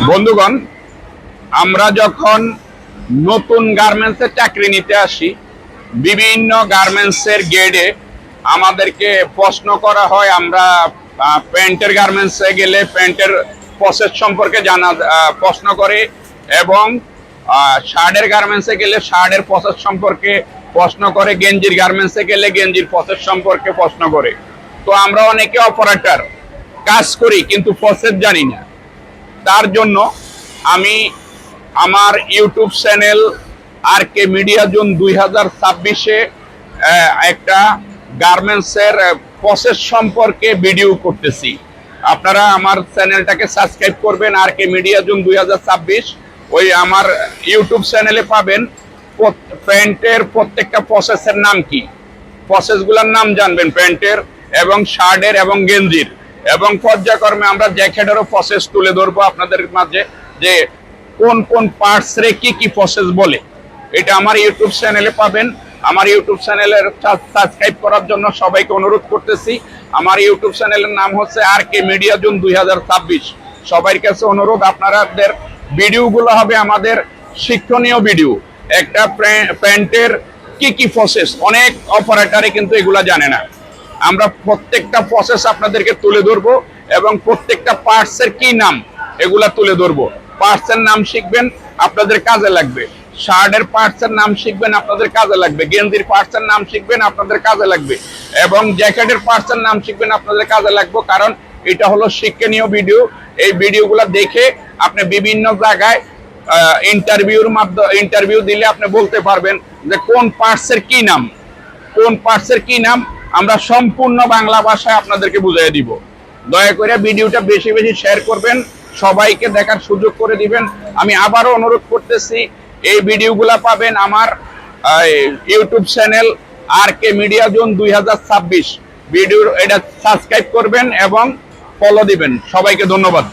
বন্ধুগণ, আমরা যখন নতুন গার্মেন্টসে চাকরি নিতে আসি, বিভিন্ন গার্মেন্টসের গ্রেডে আমাদেরকে প্রশ্ন করা হয়। আমরা প্যান্টের গার্মেন্টসে গেলে প্যান্টের প্রসেস সম্পর্কে প্রশ্ন করে, এবং শার্টের গার্মেন্টসে গেলে শার্টের প্রসেস সম্পর্কে প্রশ্ন করে, গেঞ্জির গার্মেন্টসে গেলে গেঞ্জির প্রসেস সম্পর্কে প্রশ্ন করে। তো আমরা অনেকে অপারেটর কাজ করি কিন্তু প্রসেস জানি না। তার জন্য আমি আমার YouTube channel RK media zone 2026-এ একটা গার্মেন্টসের প্রসেস সম্পর্কে ভিডিও করতেছি। আপনারা আমার চ্যানেলটাকে সাবস্ক্রাইব করবেন, RK মিডিয়া জোন 2026। ওই আমার ইউটিউব চ্যানেলে পাবেন প্যান্টের প্রত্যেকটা প্রসেসের নাম কি, প্রসেসগুলোর নাম জানবেন, প্যান্টের এবং শার্টের এবং গেঞ্জির, এবং পর্যায়ক্রমে আমরা জ্যাকেটেরও প্রসেস তুলে ধরবো আপনাদের মাঝে, যে কোন কোন পার্টস রে কি কি প্রসেস বলে। এটা আমার ইউটিউব চ্যানেলে পাবেন। আমার ইউটিউব চ্যানেলের সাবস্ক্রাইব করার জন্য সবাইকে অনুরোধ করতেছি। আমার ইউটিউব চ্যানেলের নাম হচ্ছে RK মিডিয়া জোন 2026। সবার কাছে অনুরোধ, আপনাদের ভিডিওগুলো হবে আমাদের শিক্ষণীয় ভিডিও। একটা প্যান্টের কি কি প্রসেস, অনেক অপারেটরে কিন্তু এগুলা জানে না। আমরা প্রত্যেকটা প্রসেস আপনাদেরকে তুলে ধরবো, এবং প্রত্যেকটা পার্টসের কি নাম এগুলা তুলে ধরবো। পার্টসের নাম শিখবেন, আপনাদের কাজে লাগবে। শার্টের পার্টসের নাম শিখবেন, আপনাদের কাজে লাগবে। গেঞ্জির পার্টসের নাম শিখবেন, আপনাদের কাজে লাগবে। এবং জ্যাকেটের পার্টসের নাম শিখবেন, আপনাদের কাজে লাগবে। কারণ এটা হলো শিক্ষণীয় ভিডিও। এই ভিডিওগুলো দেখে আপনি বিভিন্ন জায়গায় ইন্টারভিউ দিলে আপনি বলতে পারবেন যে কোন পার্টসের কি নাম, কোন পার্টসের কি নাম। আমরা সম্পূর্ণ বাংলা ভাষায় আপনাদেরকে বুঝিয়ে দিব। দয়া করে ভিডিওটা বেশি বেশি শেয়ার করবেন, সবাইকে দেখার সুযোগ করে দিবেন। আমি আবারও অনুরোধ করতেছি, এই ভিডিওগুলা পাবেন আমার YouTube channel RK media zone 2026। Video এটা সাবস্ক্রাইব করবেন এবং ফলো দিবেন। সবাইকে ধন্যবাদ।